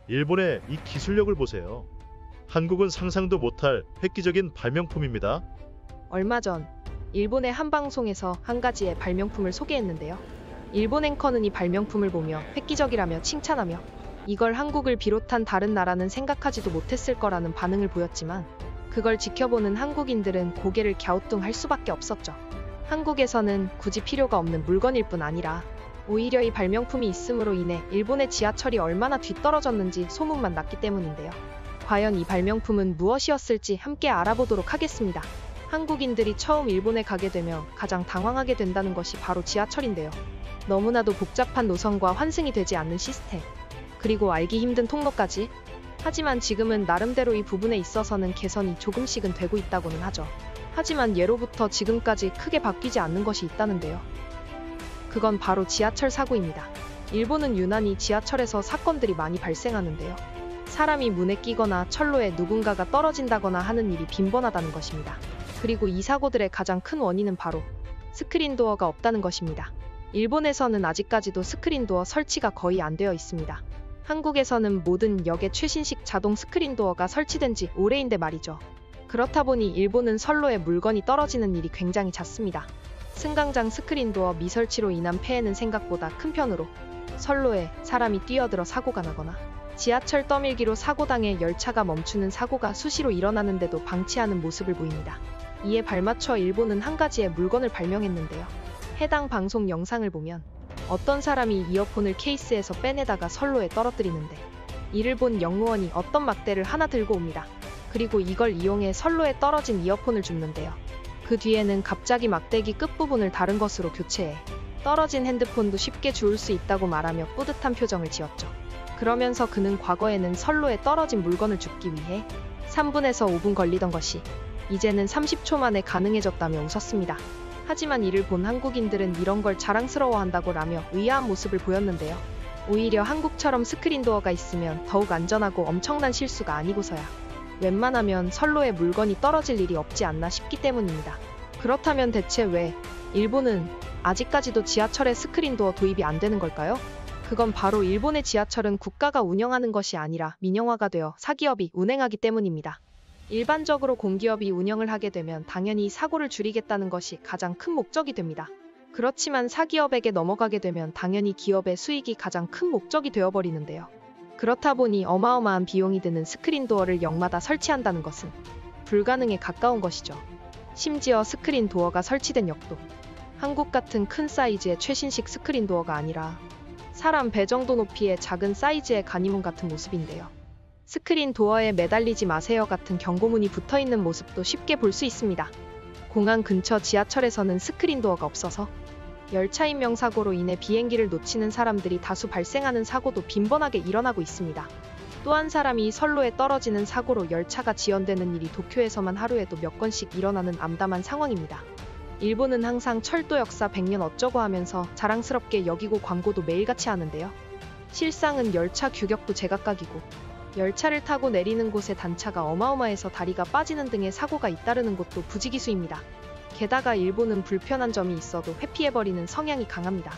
일본의 이 기술력을 보세요. 한국은 상상도 못할 획기적인 발명품입니다. 얼마 전 일본의 한 방송에서 한 가지의 발명품을 소개했는데요. 일본 앵커는 이 발명품을 보며 획기적이라며 칭찬하며 이걸 한국을 비롯한 다른 나라는 생각하지도 못했을 거라는 반응을 보였지만 그걸 지켜보는 한국인들은 고개를 갸우뚱할 수밖에 없었죠. 한국에서는 굳이 필요가 없는 물건일 뿐 아니라 오히려 이 발명품이 있음으로 인해 일본의 지하철이 얼마나 뒤떨어졌는지 소문만 났기 때문인데요. 과연 이 발명품은 무엇이었을지 함께 알아보도록 하겠습니다. 한국인들이 처음 일본에 가게 되며 가장 당황하게 된다는 것이 바로 지하철인데요. 너무나도 복잡한 노선과 환승이 되지 않는 시스템, 그리고 알기 힘든 통로까지. 하지만 지금은 나름대로 이 부분에 있어서는 개선이 조금씩은 되고 있다고는 하죠. 하지만 예로부터 지금까지 크게 바뀌지 않는 것이 있다는데요. 그건 바로 지하철 사고입니다. 일본은 유난히 지하철에서 사건들이 많이 발생하는데요. 사람이 문에 끼거나 철로에 누군가가 떨어진다거나 하는 일이 빈번하다는 것입니다. 그리고 이 사고들의 가장 큰 원인은 바로 스크린 도어가 없다는 것입니다. 일본에서는 아직까지도 스크린 도어 설치가 거의 안 되어 있습니다. 한국에서는 모든 역에 최신식 자동 스크린 도어가 설치된 지 오래인데 말이죠. 그렇다 보니 일본은 선로에 물건이 떨어지는 일이 굉장히 잦습니다. 승강장 스크린 도어 미설치로 인한 폐해는 생각보다 큰 편으로 선로에 사람이 뛰어들어 사고가 나거나 지하철 떠밀기로 사고당해 열차가 멈추는 사고가 수시로 일어나는데도 방치하는 모습을 보입니다. 이에 발맞춰 일본은 한 가지의 물건을 발명했는데요. 해당 방송 영상을 보면 어떤 사람이 이어폰을 케이스에서 빼내다가 선로에 떨어뜨리는데 이를 본 영무원이 어떤 막대를 하나 들고 옵니다. 그리고 이걸 이용해 선로에 떨어진 이어폰을 줍는데요. 그 뒤에는 갑자기 막대기 끝부분을 다른 것으로 교체해 떨어진 핸드폰도 쉽게 주울 수 있다고 말하며 뿌듯한 표정을 지었죠. 그러면서 그는 과거에는 선로에 떨어진 물건을 줍기 위해 3분에서 5분 걸리던 것이 이제는 30초 만에 가능해졌다며 웃었습니다. 하지만 이를 본 한국인들은 이런 걸 자랑스러워한다고 라며 의아한 모습을 보였는데요. 오히려 한국처럼 스크린 도어가 있으면 더욱 안전하고 엄청난 실수가 아니고서야 웬만하면 선로에 물건이 떨어질 일이 없지 않나 싶기 때문입니다. 그렇다면 대체 왜 일본은 아직까지도 지하철에 스크린 도어 도입이 안 되는 걸까요? 그건 바로 일본의 지하철은 국가가 운영하는 것이 아니라 민영화가 되어 사기업이 운행하기 때문입니다. 일반적으로 공기업이 운영을 하게 되면 당연히 사고를 줄이겠다는 것이 가장 큰 목적이 됩니다. 그렇지만 사기업에게 넘어가게 되면 당연히 기업의 수익이 가장 큰 목적이 되어버리는데요. 그렇다 보니 어마어마한 비용이 드는 스크린 도어를 역마다 설치한다는 것은 불가능에 가까운 것이죠. 심지어 스크린 도어가 설치된 역도 한국 같은 큰 사이즈의 최신식 스크린 도어가 아니라 사람 배 정도 높이의 작은 사이즈의 간이문 같은 모습인데요. 스크린 도어에 매달리지 마세요 같은 경고문이 붙어있는 모습도 쉽게 볼 수 있습니다. 공항 근처 지하철에서는 스크린 도어가 없어서 열차 인명 사고로 인해 비행기를 놓치는 사람들이 다수 발생하는 사고도 빈번하게 일어나고 있습니다. 또 한 사람이 선로에 떨어지는 사고로 열차가 지연되는 일이 도쿄에서만 하루에도 몇 건씩 일어나는 암담한 상황입니다. 일본은 항상 철도 역사 100년 어쩌고 하면서 자랑스럽게 여기고 광고도 매일같이 하는데요. 실상은 열차 규격도 제각각이고 열차를 타고 내리는 곳에 단차가 어마어마해서 다리가 빠지는 등의 사고가 잇따르는 곳도 부지기수입니다. 게다가 일본은 불편한 점이 있어도 회피해버리는 성향이 강합니다.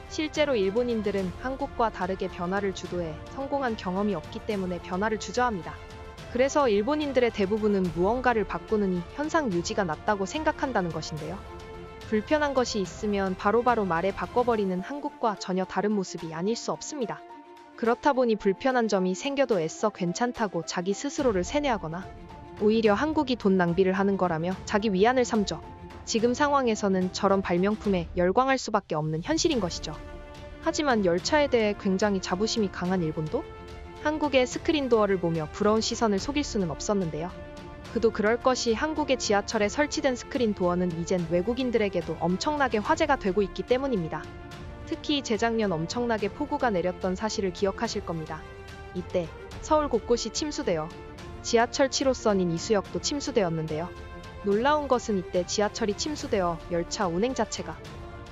실제로 일본인들은 한국과 다르게 변화를 주도해 성공한 경험이 없기 때문에 변화를 주저합니다. 그래서 일본인들의 대부분은 무언가를 바꾸느니 현상 유지가 낫다고 생각한다는 것인데요. 불편한 것이 있으면 바로바로 말해 바꿔버리는 한국과 전혀 다른 모습이 아닐 수 없습니다. 그렇다 보니 불편한 점이 생겨도 애써 괜찮다고 자기 스스로를 세뇌하거나 오히려 한국이 돈 낭비를 하는 거라며 자기 위안을 삼죠. 지금 상황에서는 저런 발명품에 열광할 수밖에 없는 현실인 것이죠. 하지만 열차에 대해 굉장히 자부심이 강한 일본도 한국의 스크린 도어를 보며 부러운 시선을 속일 수는 없었는데요. 그도 그럴 것이 한국의 지하철에 설치된 스크린 도어는 이젠 외국인들에게도 엄청나게 화제가 되고 있기 때문입니다. 특히 재작년 엄청나게 폭우가 내렸던 사실을 기억하실 겁니다. 이때 서울 곳곳이 침수되어 지하철 7호선인 이수역도 침수되었는데요. 놀라운 것은 이때 지하철이 침수되어 열차 운행 자체가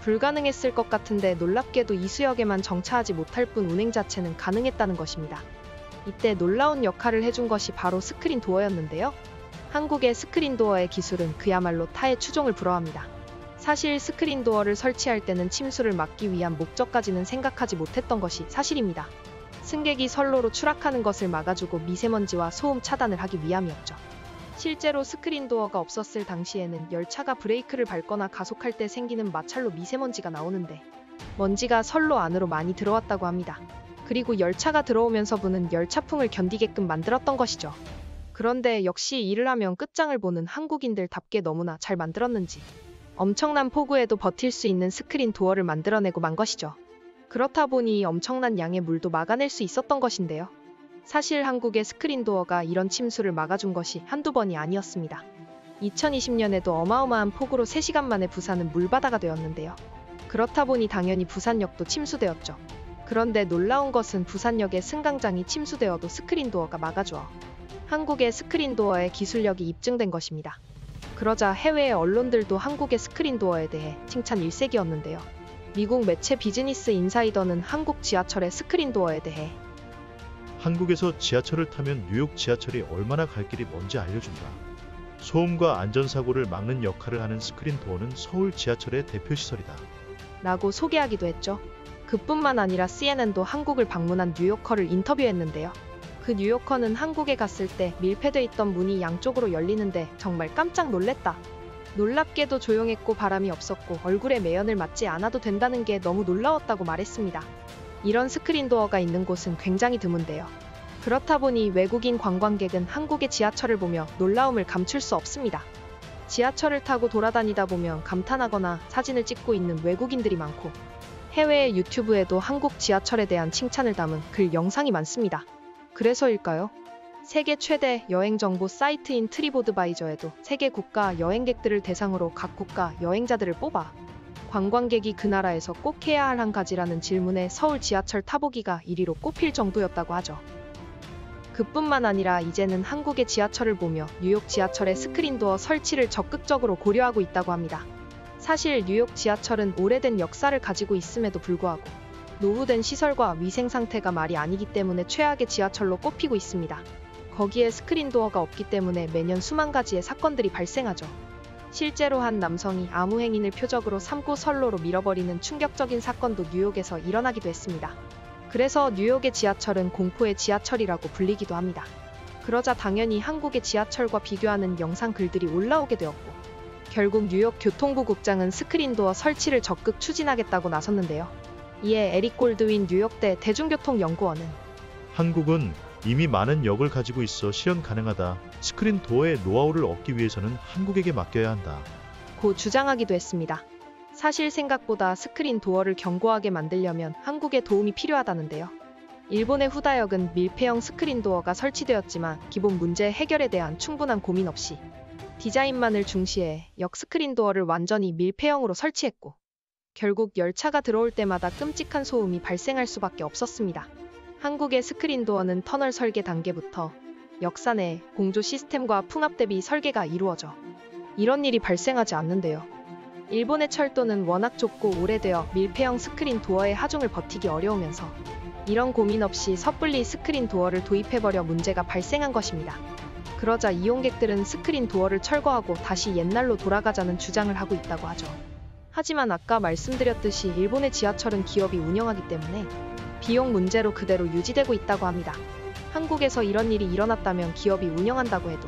불가능했을 것 같은데 놀랍게도 이수역에만 정차하지 못할 뿐 운행 자체는 가능했다는 것입니다. 이때 놀라운 역할을 해준 것이 바로 스크린 도어였는데요. 한국의 스크린 도어의 기술은 그야말로 타의 추종을 불허합니다. 사실 스크린 도어를 설치할 때는 침수를 막기 위한 목적까지는 생각하지 못했던 것이 사실입니다. 승객이 선로로 추락하는 것을 막아주고 미세먼지와 소음 차단을 하기 위함이었죠. 실제로 스크린 도어가 없었을 당시에는 열차가 브레이크를 밟거나 가속할 때 생기는 마찰로 미세먼지가 나오는데 먼지가 선로 안으로 많이 들어왔다고 합니다. 그리고 열차가 들어오면서 부는 열차풍을 견디게끔 만들었던 것이죠. 그런데 역시 일을 하면 끝장을 보는 한국인들답게 너무나 잘 만들었는지 엄청난 폭우에도 버틸 수 있는 스크린 도어를 만들어내고 만 것이죠. 그렇다 보니 엄청난 양의 물도 막아낼 수 있었던 것인데요. 사실 한국의 스크린 도어가 이런 침수를 막아준 것이 한두 번이 아니었습니다. 2020년에도 어마어마한 폭우로 3시간 만에 부산은 물바다가 되었는데요. 그렇다 보니 당연히 부산역도 침수되었죠. 그런데 놀라운 것은 부산역의 승강장이 침수되어도 스크린 도어가 막아주어 한국의 스크린 도어의 기술력이 입증된 것입니다. 그러자 해외의 언론들도 한국의 스크린 도어에 대해 칭찬 일색이었는데요. 미국 매체 비즈니스 인사이더는 한국 지하철의 스크린 도어에 대해 한국에서 지하철을 타면 뉴욕 지하철이 얼마나 갈 길이 먼지 알려준다. 소음과 안전사고를 막는 역할을 하는 스크린 도어는 서울 지하철의 대표시설이다. 라고 소개하기도 했죠. 그뿐만 아니라 CNN도 한국을 방문한 뉴요커를 인터뷰했는데요. 그 뉴요커는 한국에 갔을 때 밀폐돼 있던 문이 양쪽으로 열리는데 정말 깜짝 놀랬다. 놀랍게도 조용했고 바람이 없었고 얼굴에 매연을 맞지 않아도 된다는 게 너무 놀라웠다고 말했습니다. 이런 스크린 도어가 있는 곳은 굉장히 드문데요. 그렇다 보니 외국인 관광객은 한국의 지하철을 보며 놀라움을 감출 수 없습니다. 지하철을 타고 돌아다니다 보면 감탄하거나 사진을 찍고 있는 외국인들이 많고 해외의 유튜브에도 한국 지하철에 대한 칭찬을 담은 글 영상이 많습니다. 그래서일까요? 세계 최대 여행 정보 사이트인 트립어드바이저에도 세계 국가 여행객들을 대상으로 각 국가 여행자들을 뽑아 관광객이 그 나라에서 꼭 해야 할 한 가지라는 질문에 서울 지하철 타보기가 1위로 꼽힐 정도였다고 하죠. 그뿐만 아니라 이제는 한국의 지하철을 보며 뉴욕 지하철의 스크린 도어 설치를 적극적으로 고려하고 있다고 합니다. 사실 뉴욕 지하철은 오래된 역사를 가지고 있음에도 불구하고 노후된 시설과 위생 상태가 말이 아니기 때문에 최악의 지하철로 꼽히고 있습니다. 거기에 스크린 도어가 없기 때문에 매년 수만 가지의 사건들이 발생하죠. 실제로 한 남성이 아무 행인을 표적으로 삼고 선로로 밀어버리는 충격적인 사건도 뉴욕에서 일어나기도 했습니다. 그래서 뉴욕의 지하철은 공포의 지하철이라고 불리기도 합니다. 그러자 당연히 한국의 지하철과 비교하는 영상 글들이 올라오게 되었고 결국 뉴욕 교통부 국장은 스크린 도어 설치를 적극 추진하겠다고 나섰는데요. 이에 에릭 골드윈 뉴욕대 대중교통연구원은 한국은 이미 많은 역을 가지고 있어 실현 가능하다. 스크린 도어의 노하우를 얻기 위해서는 한국에게 맡겨야 한다. 고 주장하기도 했습니다. 사실 생각보다 스크린 도어를 견고하게 만들려면 한국의 도움이 필요하다는데요. 일본의 후다역은 밀폐형 스크린 도어가 설치되었지만 기본 문제 해결에 대한 충분한 고민 없이 디자인만을 중시해 역 스크린 도어를 완전히 밀폐형으로 설치했고 결국 열차가 들어올 때마다 끔찍한 소음이 발생할 수밖에 없었습니다. 한국의 스크린 도어는 터널 설계 단계부터 역사 내 공조 시스템과 풍압 대비 설계가 이루어져 이런 일이 발생하지 않는데요. 일본의 철도는 워낙 좁고 오래되어 밀폐형 스크린 도어의 하중을 버티기 어려우면서 이런 고민 없이 섣불리 스크린 도어를 도입해버려 문제가 발생한 것입니다. 그러자 이용객들은 스크린 도어를 철거하고 다시 옛날로 돌아가자는 주장을 하고 있다고 하죠. 하지만 아까 말씀드렸듯이 일본의 지하철은 기업이 운영하기 때문에 비용 문제로 그대로 유지되고 있다고 합니다. 한국에서 이런 일이 일어났다면 기업이 운영한다고 해도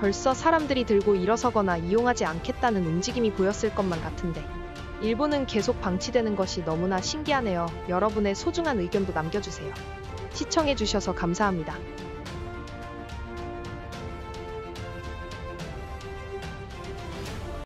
벌써 사람들이 들고 일어서거나 이용하지 않겠다는 움직임이 보였을 것만 같은데 일본은 계속 방치되는 것이 너무나 신기하네요. 여러분의 소중한 의견도 남겨주세요. 시청해주셔서 감사합니다.